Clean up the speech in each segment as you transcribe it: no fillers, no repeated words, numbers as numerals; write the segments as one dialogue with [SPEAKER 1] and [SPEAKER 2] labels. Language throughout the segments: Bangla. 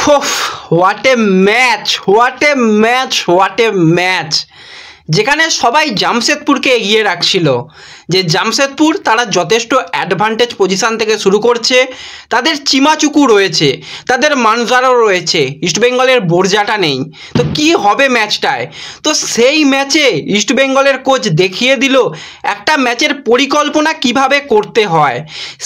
[SPEAKER 1] হোফ, what a match, what a match, what a match. যেখানে সবাই জামশেদপুরকে এগিয়ে রাখছিল, যে জামশেদপুর তারা যথেষ্ট অ্যাডভান্টেজ পজিশান থেকে শুরু করছে, তাদের চিমাচুকু রয়েছে, তাদের মানজারও রয়েছে, ইস্টবেঙ্গলের বোরজাটা নেই, তো কি হবে ম্যাচটায়। তো সেই ম্যাচে ইস্টবেঙ্গলের কোচ দেখিয়ে দিল একটা ম্যাচের পরিকল্পনা কিভাবে করতে হয়,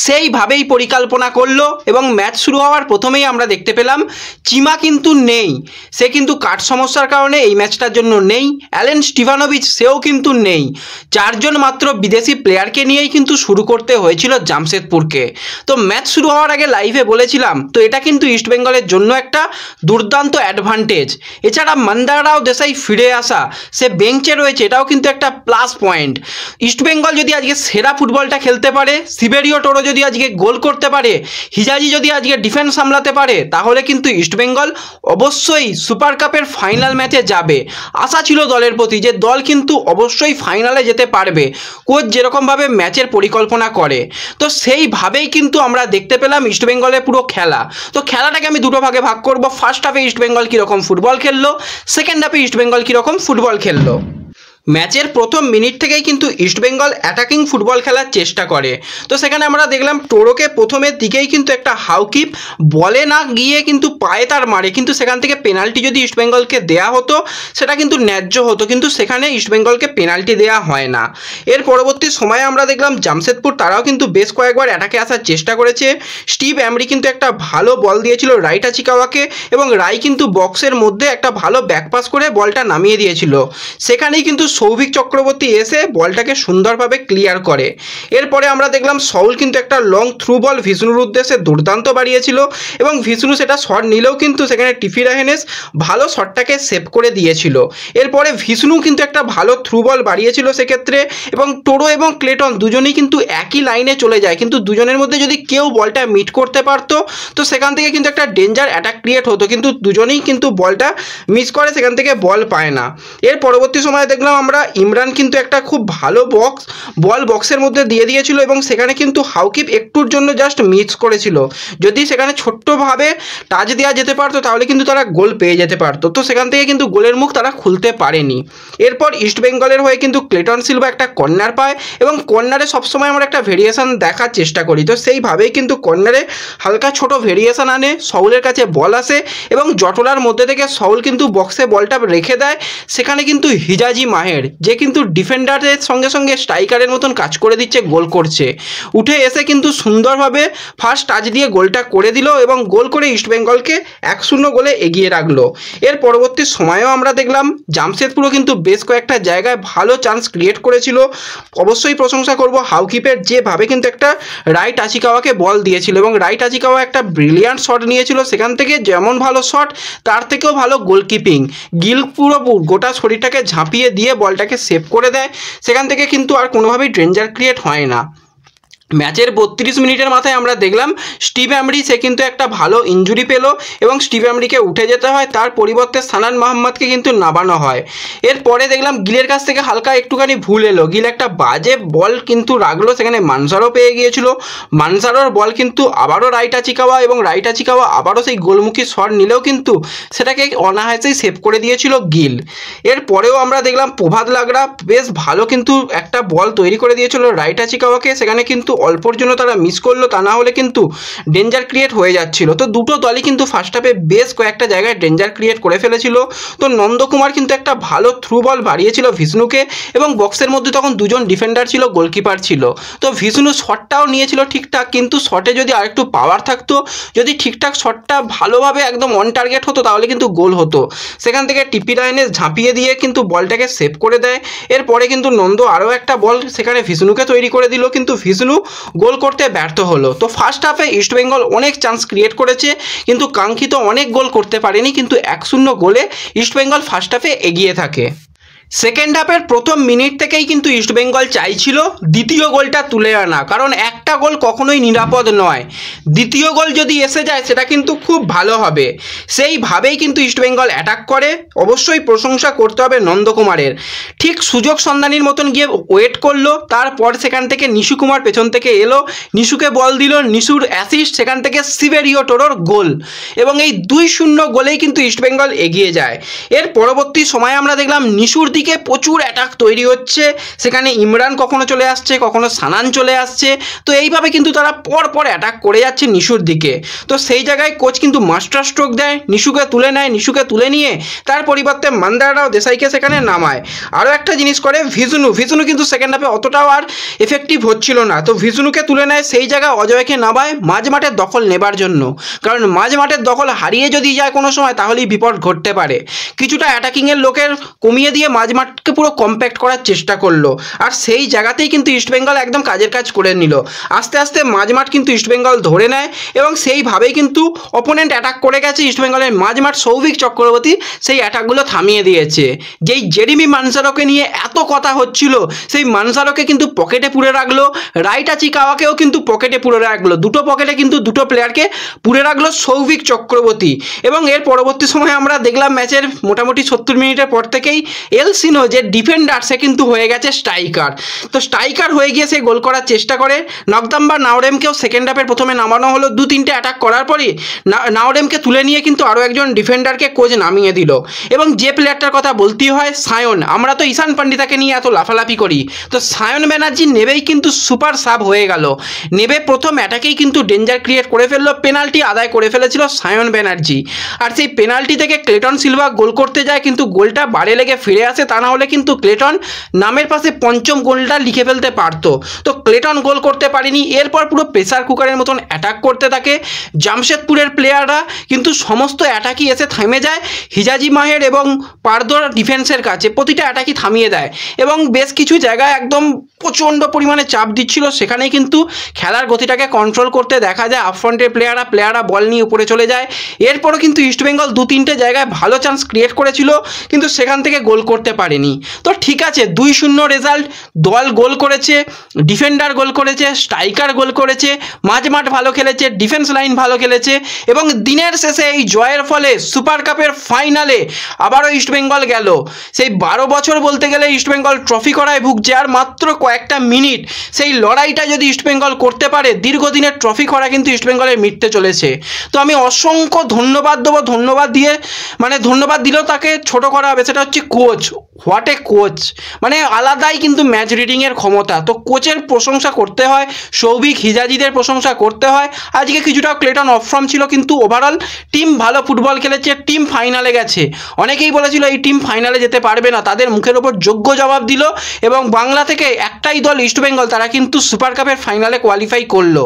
[SPEAKER 1] সেইভাবেই পরিকল্পনা করলো এবং ম্যাচ শুরু হওয়ার প্রথমেই আমরা দেখতে পেলাম চিমা কিন্তু নেই, সে কিন্তু কাঠ সমস্যার কারণে এই ম্যাচটার জন্য নেই। অ্যালেন স্টিভানোভিচ সেও কিন্তু নেই, চারজন মাত্র বিদেশি প্লেয়ারকে নিয়েই কিন্তু শুরু করতে হয়েছিল জামশেদপুরকে। তো ম্যাচ শুরু হওয়ার আগে লাইভে বলেছিলাম, তো এটা কিন্তু ইস্টবেঙ্গলের জন্য একটা দুর্দান্ত অ্যাডভান্টেজ। এছাড়া মন্দারাও দেশাই ফিরে আসা, সে বেঞ্চে রয়েছে, এটাও কিন্তু একটা প্লাস পয়েন্ট। ইস্টবেঙ্গল যদি আজকে সেরা ফুটবলটা খেলতে পারে, সিবেরিও টোরো যদি আজকে গোল করতে পারে, হিজাজি যদি আজকে ডিফেন্স সামলাতে পারে, তাহলে কিন্তু ইস্টবেঙ্গল অবশ্যই সুপার কাপের ফাইনাল ম্যাচে যাবে। আশা ছিল দলের প্রতি যে দল কিন্তু অবশ্যই ফাইনালে যেতে পারবে, কোচ যেরকমভাবে ম্যাচের পরিকল্পনা করে। তো সেইভাবেই কিন্তু আমরা দেখতে পেলাম ইস্টবেঙ্গলের পুরো খেলা। তো খেলাটাকে আমি দুটো ভাগে ভাগ করব। ফার্স্ট হাফে ইস্টবেঙ্গল কীরকম ফুটবল খেললো, সেকেন্ড হাফে ইস্টবেঙ্গল কীরকম ফুটবল খেললো। ম্যাচের প্রথম মিনিট থেকেই কিন্তু ইস্টবেঙ্গল অ্যাটাকিং ফুটবল খেলার চেষ্টা করে। তো সেখানে আমরা দেখলাম টোরোকে প্রথমের দিকেই কিন্তু একটা হাউকিপ বলে না গিয়ে কিন্তু পায়ে তার মারে, কিন্তু সেখান থেকে পেনাল্টি যদি ইস্টবেঙ্গলকে দেয়া হতো সেটা কিন্তু ন্যায্য হতো, কিন্তু সেখানে ইস্টবেঙ্গলকে পেনাল্টি দেওয়া হয় না। এর পরবর্তী সময়ে আমরা দেখলাম জামশেদপুর তারাও কিন্তু বেশ কয়েকবার অ্যাটাকে আসার চেষ্টা করেছে। স্টিভ অ্যামরি কিন্তু একটা ভালো বল দিয়েছিল রাইট আচিকাওয়াকে, এবং রাই কিন্তু বক্সের মধ্যে একটা ভালো ব্যাকপাস করে বলটা নামিয়ে দিয়েছিল। সেখানেই কিন্তু সৌভিক চক্রবর্তী এসে বলটাকে সুন্দরভাবে ক্লিয়ার করে। এরপরে আমরা দেখলাম সউল কিন্তু একটা লং থ্রু বল ভিষ্ণুর উদ্দেশ্যে দুর্দান্ত বাড়িয়েছিল, এবং ভিষ্ণু সেটা শট নিলেও কিন্তু সেখানে টিফি রাহেনেস ভালো শটটাকে সেভ করে দিয়েছিল। এরপরে ভিষ্ণু কিন্তু একটা ভালো থ্রু বল বাড়িয়েছিল সেক্ষেত্রে, এবং টোরো এবং ক্লেটন দুজনেই কিন্তু একই লাইনে চলে যায়, কিন্তু দুজনের মধ্যে যদি কেউ বলটা মিট করতে পারতো তো সেখান থেকে কিন্তু একটা ডেঞ্জার অ্যাটাক ক্রিয়েট হতো, কিন্তু দুজনেই কিন্তু বলটা মিস করে, সেখান থেকে বল পায় না। এর পরবর্তী সময়ে দেখলাম আমরা ইমরান কিন্তু একটা খুব ভালো বল বক্সের মধ্যে দিয়ে দিয়েছিল, এবং সেখানে কিন্তু হাউকিপ একটুর জন্য জাস্ট মিস করেছিল। যদি সেখানে ছোট্টভাবে টাচ দেওয়া যেতে পারতো তাহলে কিন্তু তারা গোল পেয়ে যেতে পারতো, তো সেখান থেকে কিন্তু গোলের মুখ তারা খুলতে পারেনি। এরপর ইস্টবেঙ্গলের হয়ে কিন্তু ক্লেটন সিলভা একটা কর্নার পায়, এবং কর্নারে সবসময় আমরা একটা ভেরিয়েশন দেখার চেষ্টা করি, তো সেইভাবেই কিন্তু কর্নারে হালকা ছোট ভেরিয়েশন আনে, সউলের কাছে বল আসে এবং জটলার মধ্যে থেকে সউল কিন্তু বক্সে বলটা রেখে দেয়। সেখানে কিন্তু হিজাজি মাহের, যে কিন্তু ডিফেন্ডারের সঙ্গে সঙ্গে স্ট্রাইকারের মতন কাজ করে দিচ্ছে, গোল করছে, উঠে এসে কিন্তু সুন্দরভাবে ফার্স্ট টাচ দিয়ে গোলটা করে দিল, এবং গোল করে ইস্টবেঙ্গলকে 1-0 গোলে এগিয়ে রাখলো। এর পরবর্তী সময়েও আমরা দেখলাম জামশেদপুরও কিন্তু বেশ কয়েকটা জায়গায় ভালো চান্স ক্রিয়েট করেছিল। অবশ্যই প্রশংসা করব হাউকিপের, যেভাবে কিন্তু একটা রাইট আচিকাওয়াকে বল দিয়েছিল, এবং রাইট আচিকাওয়া একটা ব্রিলিয়ান্ট শট নিয়েছিল, সেখান থেকে যেমন ভালো শট তার থেকেও ভালো গোলকিপিং। গিল পুরো গোটা শরীরটাকে ঝাঁপিয়ে দিয়ে বলটাকে সেভ করে দেয়, সেখান থেকে কিন্তু আর কোনোভাবেই ডেঞ্জার ক্রিয়েট হয় না। ম্যাচের 32 মিনিটের মাথায় আমরা দেখলাম স্টিভ অ্যামরি সে কিন্তু একটা ভালো ইনজুরি পেল, এবং স্টিভ অ্যামরিকে উঠে যেতে হয়, তার পরিবর্তে সানান মাহমুদকে কিন্তু নামানো হয়। এরপরে দেখলাম গিলের কাছ থেকে হালকা একটুখানি ভুল এলো, গিল একটা বাজে বল কিন্তু রাখলো, সেখানে মানসারও পেয়ে গিয়েছিল, মানসারোর বল কিন্তু আবারও রাইট আচিকাওয়া, এবং রাইট আচিকাওয়া আবারও সেই গোলমুখী শট নিলেও কিন্তু সেটাকে অনায়াসেই সেভ করে দিয়েছিল গিল। এরপরেও আমরা দেখলাম প্রভাত লাগরা বেশ ভালো কিন্তু একটা বল তৈরি করে দিয়েছিল রাইট আচিকাওয়াকে, সেখানে কিন্তু অল্পর জন্য তারা মিস করলো, তা না হলে কিন্তু ডেঞ্জার ক্রিয়েট হয়ে যাচ্ছিল। তো দুটো দলই কিন্তু ফার্স্ট হাফে বেশ কয়েকটা জায়গায় ডেঞ্জার ক্রিয়েট করে ফেলেছিল। তো নন্দকুমার কিন্তু একটা ভালো থ্রু বল বাড়িয়েছিল ভিষ্ণুকে, এবং বক্সের মধ্যে তখন দুজন ডিফেন্ডার ছিল, গোলকিপার ছিল, তো ভিষ্ণু শটটাও নিয়েছিল ঠিকঠাক, কিন্তু শটে যদি আরেকটু পাওয়ার থাকতো, যদি ঠিকঠাক শটটা ভালোভাবে একদম অন টার্গেট হতো তাহলে কিন্তু গোল হতো। সেখান থেকে টিপি রাইনেস ঝাঁপিয়ে দিয়ে কিন্তু বলটাকে সেভ করে দেয়। এরপরে কিন্তু নন্দ আরও একটা বল সেখানে ভিষ্ণুকে তৈরি করে দিল, কিন্তু ভিষ্ণু গোল করতে ব্যর্থ হলো। তো ফার্স্ট হাফে ইস্টবেঙ্গল অনেক চান্স ক্রিয়েট করেছে, কিন্তু কাঙ্ক্ষিত অনেক গোল করতে পারেনি, কিন্তু 1-0 গোলে ইস্টবেঙ্গল ফার্স্ট হাফে এগিয়ে থাকে। সেকেন্ড হাফের প্রথম মিনিট থেকেই কিন্তু ইস্টবেঙ্গল চাইছিল দ্বিতীয় গোলটা তুলে আনা, কারণ একটা গোল কখনোই নিরাপদ নয়। দ্বিতীয় গোল যদি এসে যায় সেটা কিন্তু খুব ভালো হবে, সেইভাবেই কিন্তু ইস্টবেঙ্গল অ্যাটাক করে। অবশ্যই প্রশংসা করতে হবে নন্দকুমারের, ঠিক সুযোগ সন্ধানীর মতন গিয়ে ওয়েট করলো, তারপর সেখান থেকে নিশু কুমার পেছন থেকে এলো, নিশুকে বল দিল, নিশুর অ্যাসিস্ট, সেখান থেকে সিভেরিও টোরোর গোল, এবং এই 2-0 গোলেই কিন্তু ইস্টবেঙ্গল এগিয়ে যায়। এর পরবর্তী সময়ে আমরা দেখলাম নিশুর দিকে প্রচুর অ্যাটাক তৈরি হচ্ছে, সেখানে ইমরান কখনো চলে আসছে, কখনো সানান চলে আসছে, তো এইভাবে কিন্তু তারা পরপর অ্যাটাক করে যাচ্ছে নিশুর দিকে। তো সেই জায়গায় কোচ কিন্তু মাস্টার স্ট্রোক দেয়, নিশুকে তুলে নেয়, নিশুকে তুলে নিয়ে তার পরিবর্তে মান্দারাও দেশাইকে সেখানে নামায়। আরও একটা জিনিস করে ভিজুনু কিন্তু সেকেন্ড হাফে অতটাও আর এফেক্টিভ হচ্ছিল না, তো ভিজুনুকে তুলে নেয়, সেই জায়গায় অজয়কে নামায় মাঝ মাঠের দখল নেবার জন্য, কারণ মাঝ মাঠের দখল হারিয়ে যদি যায় কোনো সময় তাহলেই বিপদ ঘটতে পারে। কিছুটা অ্যাটাকিংয়ের লোকের কমিয়ে দিয়ে মাঝ মাঠকে পুরো কম্প্যাক্ট করার চেষ্টা করলো, আর সেই জায়গাতেই কিন্তু ইস্টবেঙ্গল একদম কাজের কাজ করে নিল। আস্তে আস্তে মাঝ মাঠ কিন্তু ইস্টবেঙ্গল ধরে নেয়, এবং সেইভাবেই কিন্তু অপোনেন্ট অ্যাটাক করে গেছে, ইস্টবেঙ্গলের মাঝ মাঠ সৌভিক চক্রবর্তী সেই অ্যাটাকগুলো থামিয়ে দিয়েছে। যেই জেরিমি মানসারোকে নিয়ে এত কথা হচ্ছিল, সেই মানসারোকে কিন্তু পকেটে পুরে রাখলো, রাইটা চিকাওয়াকেও কিন্তু পকেটে পুরে রাখলো, দুটো পকেটে কিন্তু দুটো প্লেয়ারকে পুরে রাখলো সৌভিক চক্রবর্তী। এবং এর পরবর্তী সময়ে আমরা দেখলাম ম্যাচের মোটামুটি 70 মিনিটের পর থেকেই এলসিনো যে ডিফেন্ডার সে কিন্তু হয়ে গেছে স্ট্রাইকার। তো স্ট্রাইকার হয়ে গিয়ে সে গোল করার চেষ্টা করে। নকদাম্বা নাওরেমকেও সেকেন্ড হাফের প্রথমে নামানো হলো, 2-3টে অ্যাটাক করার পরই নাওরেমকে তুলে নিয়ে কিন্তু আরও একজন ডিফেন্ডারকে কোচ নামিয়ে দিল। এবং যে প্লেয়ারটার কথা বলতেই হয় সায়ন, আমরা তো ঈশান পান্ডিতাকে নিয়ে এত লাফালাফি করি, তো সায়ন ব্যানার্জি নেবেই কিন্তু সুপার সাব হয়ে গেল। নেবে প্রথম অ্যাটাকেই কিন্তু ডেঞ্জার ক্রিয়েট করে ফেললো, পেনাল্টি আদায় করে ফেলেছিল সায়ন ব্যানার্জি, আর সেই পেনাল্টি থেকে ক্লেটন সিলভা গোল করতে যায়, কিন্তু গোলটা বারে লেগে ফিরে আসে, তা না হলে কিন্তু ক্লেটন নামের পাশে পঞ্চম গোলটা লিখে ফেলতে পারতো। তো ক্লেটন গোল করতে পারেনি। এরপর পুরো প্রেসার কুকারের মতন অ্যাটাক করতে থাকে জামশেদপুরের প্লেয়াররা, কিন্তু সমস্ত অ্যাটাকই এসে থেমে যায় হিজাজি মাহের এবং পারদোর ডিফেন্সের কাছে, প্রতিটা অ্যাটাকই থামিয়ে দেয়, এবং বেশ কিছু জায়গায় একদম প্রচণ্ড পরিমাণে চাপ দিচ্ছিল, সেখানেই কিন্তু খেলার গতিটাকে কন্ট্রোল করতে দেখা যায় আপফ্রন্টের প্লেয়াররা বল নিয়ে উপরে চলে যায়। এরপরও কিন্তু ইস্টবেঙ্গল 2-3টে জায়গায় ভালো চান্স ক্রিয়েট করেছিল, কিন্তু সেখান থেকে গোল করতে পারেনি। তো ঠিক আছে, 2-0 রেজাল্ট, দল গোল করেছে, ডিফেন্ডার গোল করেছে, স্ট্রাইকার গোল করেছে, মাঝমাঠ ভালো খেলেছে, ডিফেন্স লাইন ভালো খেলেছে, এবং দিনের শেষে এই জয়ের ফলে সুপার কাপের ফাইনালে আবারও ইস্টবেঙ্গল গেল। সেই 12 বছর বলতে গেলে ইস্টবেঙ্গল ট্রফি করায় ভুগছে, আর মাত্র কয়েকটা মিনিট সেই লড়াইটা যদি ইস্টবেঙ্গল করতে পারে, দীর্ঘদিনের ট্রফি করা কিন্তু ইস্টবেঙ্গলের মিটতে চলেছে। তো আমি অসংখ্য ধন্যবাদ দেবো, ধন্যবাদ দিলেও তাকে ছোট করা হবে, সেটা হচ্ছে কোচ। হোয়াট এ কোচ, মানে আলাদাই কিন্তু ম্যাচ রিডিংয়ের ক্ষমতা। তো কোচের প্রশংসা করতে হয়, সৌভিক হিজাজিদের প্রশংসা করতে হয়। আজকে কিছুটা ক্লেটন অফ ফর্ম ছিল, কিন্তু ওভারঅল টিম ভালো ফুটবল খেলেছে, টিম ফাইনালে গেছে। অনেকেই বলেছিল এই টিম ফাইনালে যেতে পারবে না, তাদের মুখের ওপর যোগ্য জবাব দিল, এবং বাংলা থেকে একটাই দল ইস্টবেঙ্গল, তারা কিন্তু সুপার কাপের ফাইনালে কোয়ালিফাই করলো।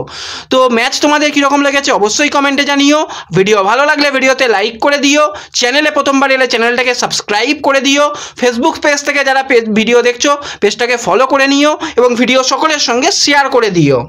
[SPEAKER 1] তো ম্যাচ তোমাদের কীরকম লেগেছে অবশ্যই কমেন্টে জানিও। ভিডিও ভালো লাগলে ভিডিওতে লাইক করে দিও, চ্যানেলে প্রথমবার এলে চ্যানেলটাকে সাবস্ক্রাইব করে দিও, ফেসবুক পেজ থেকে যারা ভিডিও দেখছো পেজটাকে ফলো করে নিও, এবং ভিডিও সকলের সঙ্গে শেয়ার করে দিও।